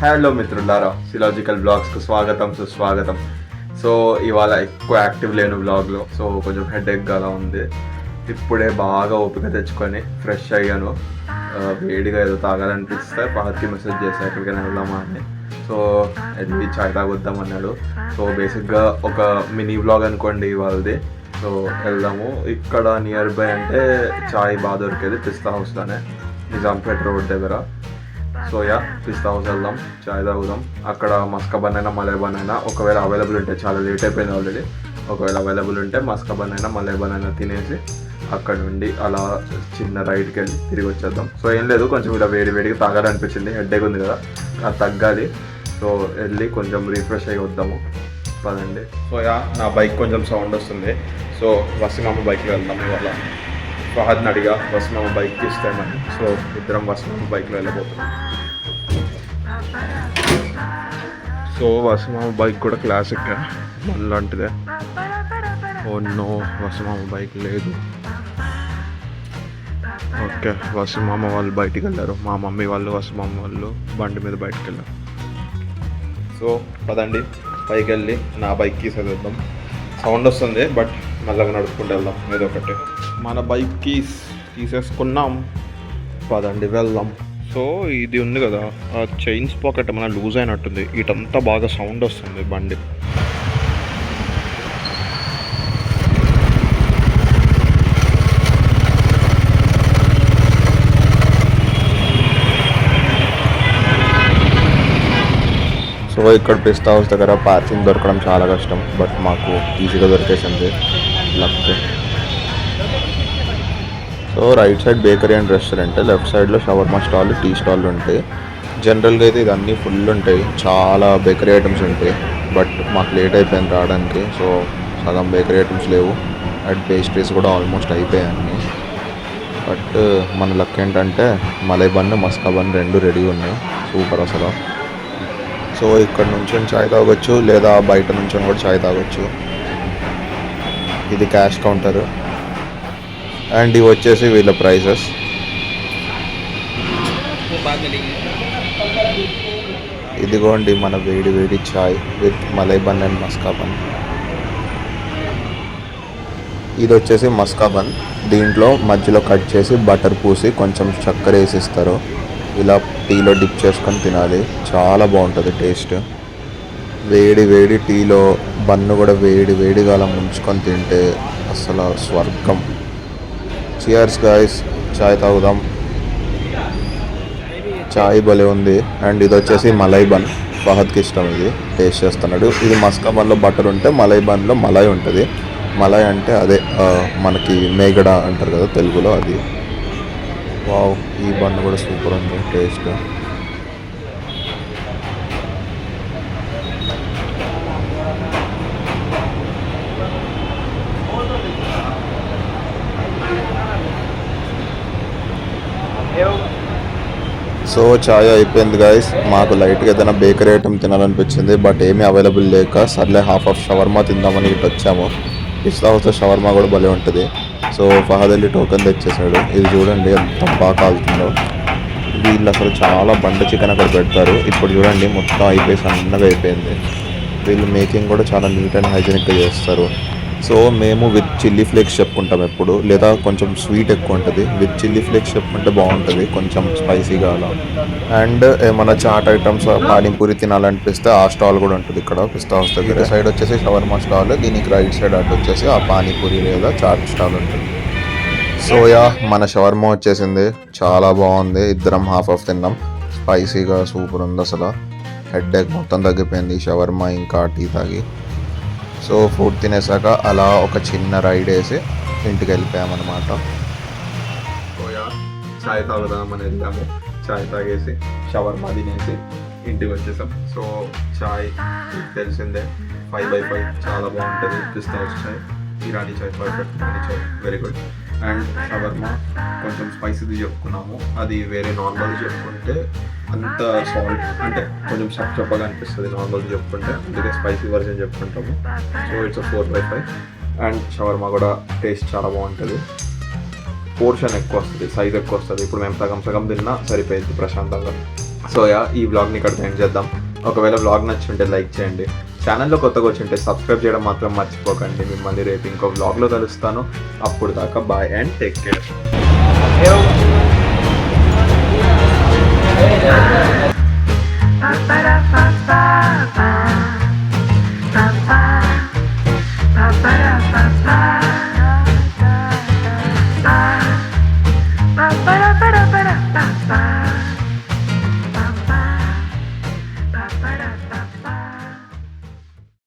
Hello మిత్రులారా, సిలాజికల్ బ్లాగ్స్కు స్వాగతం సుస్వాగతం. సో ఇవాళ ఎక్కువ యాక్టివ్ లేను బ్లాగ్లో, సో కొంచెం హెడేక్గా అలా ఉంది. ఇప్పుడే బాగా ఓపిక తెచ్చుకొని ఫ్రెష్ అయ్యాను. వేడిగా ఏదో తాగాలనిపిస్తే ఫహద్కి మెసేజ్ చేశాను ఎక్కడికైనా వెళ్దామా అని. సో వెళ్ళి చాయ్ తాగొద్దాం అన్నాడు. సో బేసిక్గా ఒక మినీ బ్లాగ్ అనుకోండి ఇవాళది. సో వెళ్దాము. ఇక్కడ నియర్ బై అంటే చాయ్ బాగా దొరికేది పిస్తా హౌస్లోనే, నిజాంపేట రోడ్ దగ్గర. సో పిస్తా హౌస్ వెళ్దాం, చాయ్ తాగుదాం. అక్కడ మస్కా బన్ అయినా మలై బన్ అయినా ఒకవేళ అవైలబుల్ ఉంటే, చాలా లేట్ అయిపోయింది ఆల్రెడీ, ఒకవేళ అవైలబుల్ ఉంటే మస్కా బన్ అయినా మలై బన్ అయినా తినేసి అక్కడ నుండి అలా చిన్న రైడ్కి వెళ్ళి తిరిగి వచ్చేద్దాం. సో ఏం లేదు, కొంచెం ఇలా వేడిగా తాగాలనిపించింది, హెడ్ఏక్ ఉంది కదా, అది తగ్గాలి. సో వెళ్ళి కొంచెం రిఫ్రెష్ అయ్యి వద్దాము, పదండి. సో నా బైక్ కొంచెం సౌండ్ వస్తుంది. సో వసీమామ బైక్లో వెళ్దాం ఇవాళ. ఫహద్ని అడిగా వసీమామ బైక్ ఇస్తామని. సో ఇద్దరం వసీమామ బైక్లో వెళ్ళబోతున్నాం. సో వసీమామ బైక్ కూడా క్లాసిక్ లాంటిదే. ఓ నో, వసీమామ బైక్ లేదు. ఓకే, వసీమామ వాళ్ళు బయటికి వెళ్ళారు, మా మమ్మీ వాళ్ళు వసీమామ వాళ్ళు బండి మీద బయటికి వెళ్ళారు. సో పదండి పైకి వెళ్ళి నా బైక్కి చదివిద్దాం. సౌండ్ వస్తుంది బట్ మెల్లగా నడుపుకుంటూ వెళ్దాం ఏదో ఒకటి. మన బైక్ కీస్ తీసేసుకున్నాం, పదండి వెళ్దాం. సో ఇది ఉంది కదా, ఆ చైన్స్ పాకెట్ మన లూజ్ అయినట్టుంది, ఇటంతా బాగా సౌండ్ వస్తుంది బండి. సో ఇక్కడ పిస్తా హౌస్ దగ్గర పార్కింగ్ దొరకడం చాలా కష్టం, బట్ మాకు ఈజీగా దొరికేసింది luck. So right side bakery and restaurant, left సైడ్లో షవర్మా స్టాల్, టీ స్టాల్ ఉంటాయి. జనరల్గా అయితే ఇది అన్నీ ఫుల్ ఉంటాయి, చాలా బేకరీ ఐటమ్స్ ఉంటాయి. బట్ మాకు లేట్ అయిపోయింది రావడానికి, సో సగం బేకరీ ఐటమ్స్ లేవు. అండ్ పేస్ట్రీస్ కూడా ఆల్మోస్ట్ అయిపోయాయి అన్నీ. బట్ మన లక్ ఏంటంటే మలై బన్, మస్కా బన్ రెండు రెడీ ఉన్నాయి, సూపర్ అసలు. సో ఇక్కడ నుంచి చాయ్ తాగొచ్చు, లేదా బయట నుంచి కూడా చాయ్ తాగొచ్చు. ఇది క్యాష్ కౌంటర్ అండ్ ఇవి వచ్చేసి వీళ్ళ ప్రైసెస్. ఇదిగోండి మన వేడి చాయ్ with malai bun and maska bun. ఇది వచ్చేసి మస్కా బన్, దీంట్లో మధ్యలో కట్ చేసి బటర్ పూసి కొంచెం చక్కెర వేసిస్తారు. ఇలా టీలో డిప్ చేసుకొని తినాలి, చాలా బాగుంటుంది టేస్ట్. వేడి టీలో బన్ను కూడా వేడిగా అలా ముంచుకొని తింటే అసలు స్వర్గం. చియర్స్ గాయ్స్, చాయ్ తాగుదాం. చాయ్ భలే ఉంది. అండ్ ఇది వచ్చేసి మలై బన్, ఫహద్కి ఇష్టం, ఇది టేస్ట్ చేస్తున్నాడు. ఇది మస్కా బన్లో బటర్ ఉంటే మలై బన్లో మలై ఉంటుంది. మలై అంటే అదే మనకి మేగడ అంటారు కదా తెలుగులో, అది. వావ్, ఈ బన్ కూడా సూపర్ ఉంది టేస్ట్. సో చాయ్ అయిపోయింది గాయస్. మాకు లైట్గా ఏదైనా బేకరీ ఐటమ్ తినాలనిపించింది, బట్ ఏమీ అవైలబుల్ లేక సర్లే హాఫ్ షవర్మా తిందామని ఇటు వచ్చాము. పిస్తా హౌస్లో షవర్మా కూడా భలే ఉంటుంది. సో ఫహద్ అలీ టోకెన్ తెచ్చేసాడు. ఇది చూడండి ఎంత బాగా కాలుతుందో. వీళ్ళు అసలు చాలా బండ చికెన్ అక్కడ పెడతారు. ఇప్పుడు చూడండి మొత్తం అయిపోయి సన్నగా అయిపోయింది. వీళ్ళు మేకింగ్ కూడా చాలా నీట్ అండ్ హైజీనిక్గా చేస్తారు. సో మేము విత్ చిల్లీ ఫ్లేక్స్ చెప్పుకుంటాం ఎప్పుడు, లేదా కొంచెం స్వీట్ ఎక్కువ ఉంటుంది. విత్ చిల్లీ ఫ్లేక్స్ చెప్పుకుంటే బాగుంటుంది, కొంచెం స్పైసీగా అలా. అండ్ ఏమైనా చాట్ ఐటమ్స్, పానీపూరి తినాలనిపిస్తే ఆ స్టాల్ కూడా ఉంటుంది ఇక్కడ పిస్తా హౌస్ దగ్గర. సైడ్ వచ్చేసి షవర్మా స్టాల్, దీనికి రైట్ సైడ్ అటు వచ్చేసి ఆ పానీపూరి లేదా చాట్ స్టాల్ ఉంటుంది. సో మన షవర్మా వచ్చేసింది, చాలా బాగుంది. ఇద్దరం హాఫ్ తిన్నాం, స్పైసీగా సూపర్ ఉంది అసలు. హెడ్ఏక్ మొత్తం తగ్గిపోయింది షవర్మా ఇంకా టీ తాగి. సో ఫుడ్ తినేసాక అలా ఒక చిన్న రైడ్ వేసి ఇంటికి వెళ్ళిపోయామన్నమాట. చాయ్ తాగుదామని వెళ్ళాము, చాయ్ తాగేసి షవర్మా తినేసి ఇంటికి వచ్చేసాం. సో చాయ్ తెలిసిందే, 5/5 చాలా బాగుంటుంది. పిస్తా హౌస్ చాయ్, ఇరానీ చాయ్, పర్ఫెక్ట్ ఇరానీ చాయ్, వెరీ గుడ్. అండ్ షవర్మా కొంచెం స్పైసీది చెప్పుకున్నాము, అది వేరే నార్మల్ చెప్పుకుంటే అంత సాల్ట్ అంటే కొంచెం చప్పగా అనిపిస్తుంది నార్మల్ చెప్పుకుంటే, అందుకే స్పైసీ వర్జన్ చెప్పుకుంటాము. So it's 4/5. అండ్ షవర్మా కూడా టేస్ట్ చాలా బాగుంటుంది. పోర్షన్ ఎక్కువ వస్తుంది, సైజ్ ఎక్కువ వస్తుంది. ఇప్పుడు మేము సగం తిన్నా సరిపోయింది ప్రశాంతంగా. సో యా ఈ వ్లాగ్ని ఇక్కడ ఎండ్ చేద్దాం. ఒకవేళ వ్లాగ్ నచ్చుంటే లైక్ చేయండి. ఛానల్లో కొత్తగా వచ్చి సబ్స్క్రైబ్ చేయడం మాత్రం మర్చిపోకండి. మిమ్మల్ని రేపు ఇంకో వ్లాగ్లో కలుస్తాను. అప్పుడు దాకా బాయ్ అండ్ టేక్ కేర్.